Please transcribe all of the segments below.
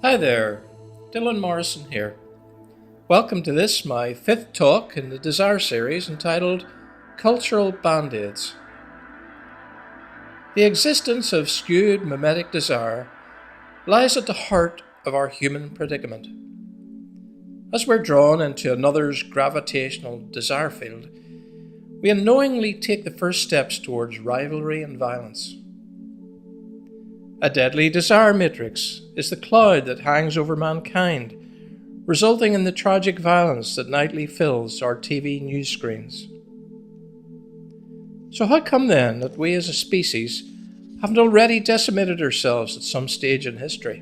Hi there, Dylan Morrison here. Welcome to this, my fifth talk in the Desire series entitled Cultural Band-Aids. The existence of skewed mimetic desire lies at the heart of our human predicament. As we're drawn into another's gravitational desire field, we unknowingly take the first steps towards rivalry and violence. A deadly desire matrix is the cloud that hangs over mankind, resulting in the tragic violence that nightly fills our TV news screens. So how come then that we as a species haven't already decimated ourselves at some stage in history?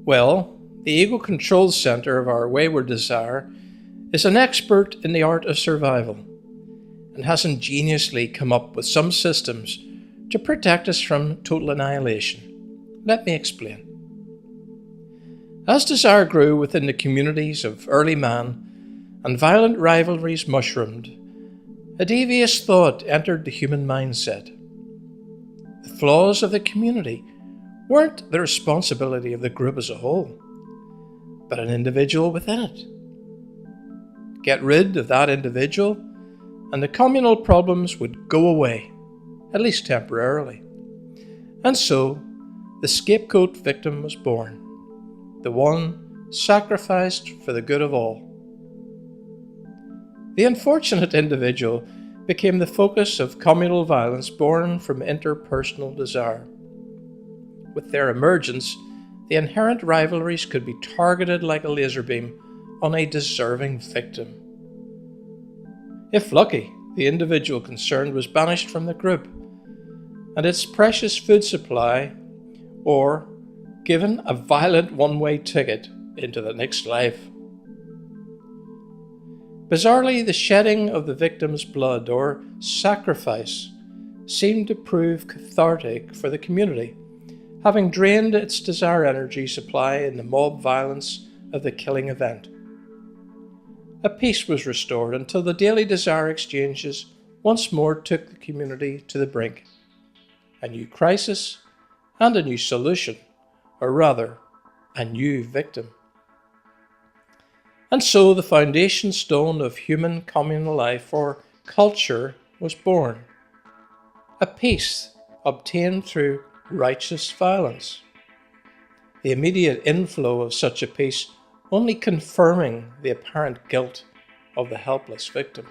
Well, the ego control center of our wayward desire is an expert in the art of survival and has ingeniously come up with some systems to protect us from total annihilation. Let me explain. As desire grew within the communities of early man and violent rivalries mushroomed, a devious thought entered the human mindset. The flaws of the community weren't the responsibility of the group as a whole, but an individual within it. Get rid of that individual, and the communal problems would go away, at least temporarily. And so, the scapegoat victim was born, the one sacrificed for the good of all. The unfortunate individual became the focus of communal violence born from interpersonal desire. With their emergence, the inherent rivalries could be targeted like a laser beam on a deserving victim. If lucky, the individual concerned was banished from the group and its precious food supply, or given a violent one-way ticket into the next life. Bizarrely, the shedding of the victim's blood or sacrifice seemed to prove cathartic for the community, having drained its desire energy supply in the mob violence of the killing event. A peace was restored until the daily desire exchanges once more took the community to the brink. A new crisis and a new solution, or rather, a new victim. And so the foundation stone of human communal life or culture was born. A peace obtained through righteous violence. The immediate inflow of such a peace only confirming the apparent guilt of the helpless victim.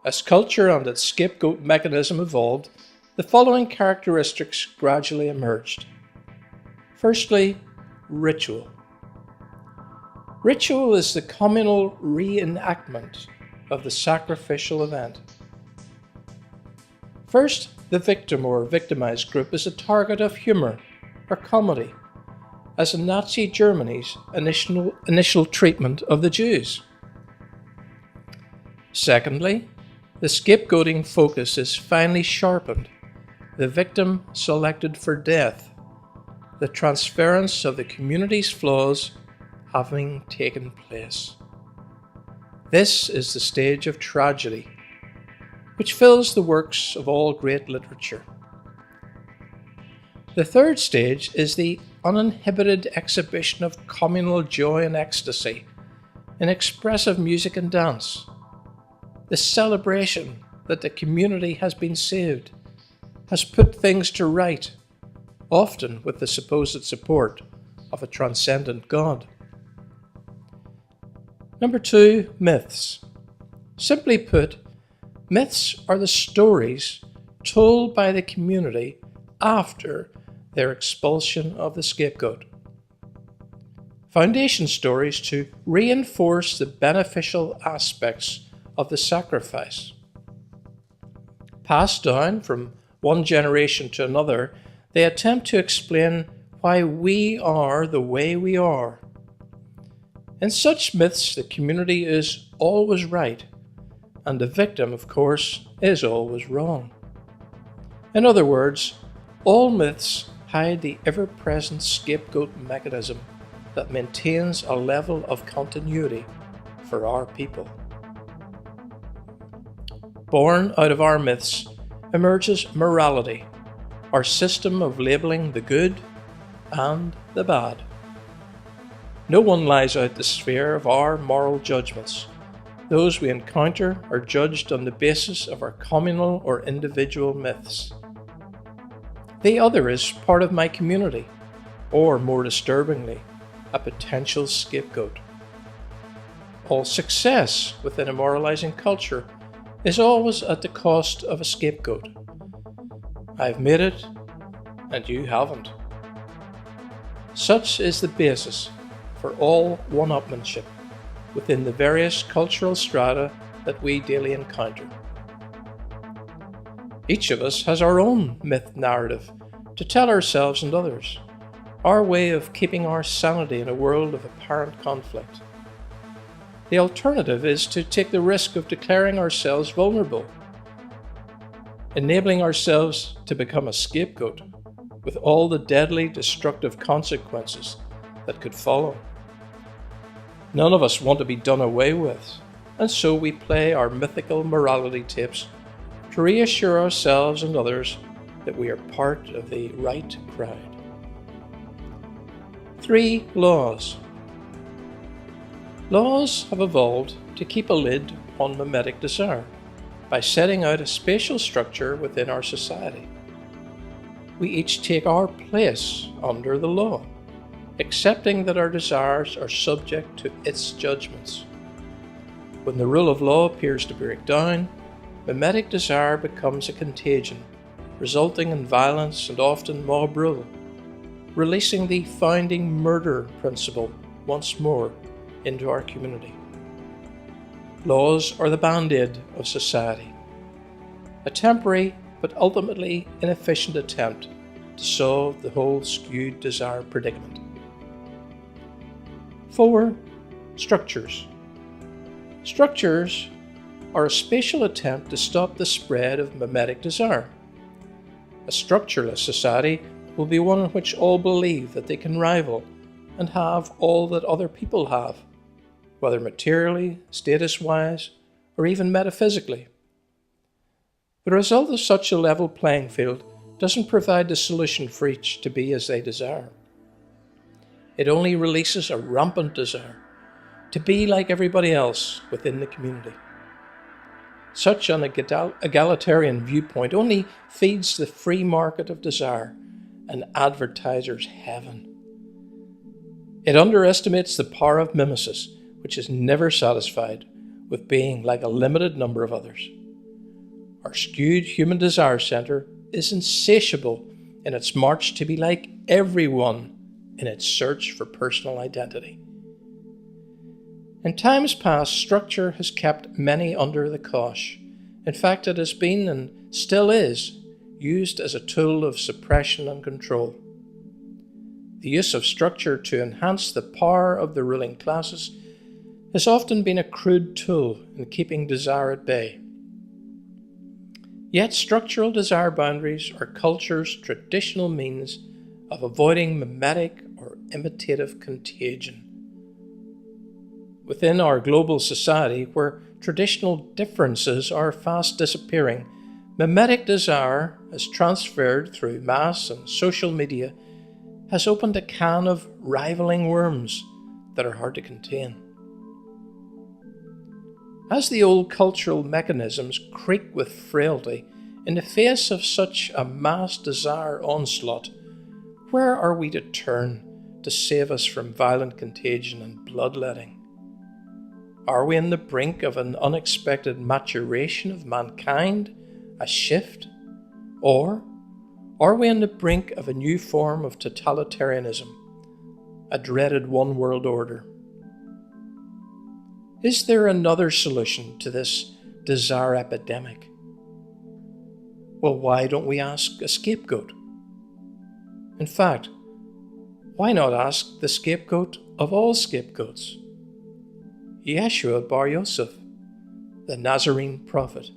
As culture and its scapegoat mechanism evolved, the following characteristics gradually emerged. Firstly, ritual. Ritual is the communal reenactment of the sacrificial event. First, the victim or victimized group is a target of humor or comedy, as in Nazi Germany's initial treatment of the Jews. Secondly, the scapegoating focus is finely sharpened, the victim selected for death, the transference of the community's flaws having taken place. This is the stage of tragedy, which fills the works of all great literature. The third stage is the uninhibited exhibition of communal joy and ecstasy in expressive music and dance. The celebration that the community has been saved, has put things to right, often with the supposed support of a transcendent God. Number 2, myths. Simply put, myths are the stories told by the community after their expulsion of the scapegoat. Foundation stories to reinforce the beneficial aspects of the sacrifice. Passed down from one generation to another, they attempt to explain why we are the way we are. In such myths, the community is always right, and the victim, of course, is always wrong. In other words, all myths hide the ever-present scapegoat mechanism that maintains a level of continuity for our people. Born out of our myths emerges morality, our system of labeling the good and the bad. No one lies out the sphere of our moral judgments. Those we encounter are judged on the basis of our communal or individual myths. The other is part of my community, or more disturbingly, a potential scapegoat. All success within a moralizing culture is always at the cost of a scapegoat. I've made it, and you haven't. Such is the basis for all one-upmanship within the various cultural strata that we daily encounter. Each of us has our own myth narrative to tell ourselves and others, our way of keeping our sanity in a world of apparent conflict. The alternative is to take the risk of declaring ourselves vulnerable, enabling ourselves to become a scapegoat with all the deadly destructive consequences that could follow. None of us want to be done away with, and so we play our mythical morality tapes to reassure ourselves and others that we are part of the right crowd. 3 laws. Laws have evolved to keep a lid on mimetic desire by setting out a spatial structure within our society. We each take our place under the law, accepting that our desires are subject to its judgments. When the rule of law appears to break down, mimetic desire becomes a contagion, resulting in violence and often mob rule, releasing the founding murder principle once more into our community. Laws are the band-aid of society, a temporary but ultimately inefficient attempt to solve the whole skewed desire predicament. 4. Structures. Structures are a spatial attempt to stop the spread of mimetic desire. A structureless society will be one in which all believe that they can rival and have all that other people have, whether materially, status-wise, or even metaphysically. The result of such a level playing field doesn't provide the solution for each to be as they desire. It only releases a rampant desire to be like everybody else within the community. Such an egalitarian viewpoint only feeds the free market of desire, an advertiser's heaven. It underestimates the power of mimesis, which is never satisfied with being like a limited number of others. Our skewed human desire center is insatiable in its march to be like everyone in its search for personal identity. In times past, structure has kept many under the cosh. In fact, it has been and still is used as a tool of suppression and control. The use of structure to enhance the power of the ruling classes has often been a crude tool in keeping desire at bay. Yet structural desire boundaries are culture's traditional means of avoiding mimetic or imitative contagion. Within our global society, where traditional differences are fast disappearing, mimetic desire, as transferred through mass and social media, has opened a can of rivaling worms that are hard to contain. As the old cultural mechanisms creak with frailty in the face of such a mass desire onslaught, where are we to turn to save us from violent contagion and bloodletting? Are we on the brink of an unexpected maturation of mankind, a shift? Or are we on the brink of a new form of totalitarianism, a dreaded one world order? Is there another solution to this desire epidemic? Well, why don't we ask a scapegoat? In fact, why not ask the scapegoat of all scapegoats? Yeshua Bar Yosef, the Nazarene prophet.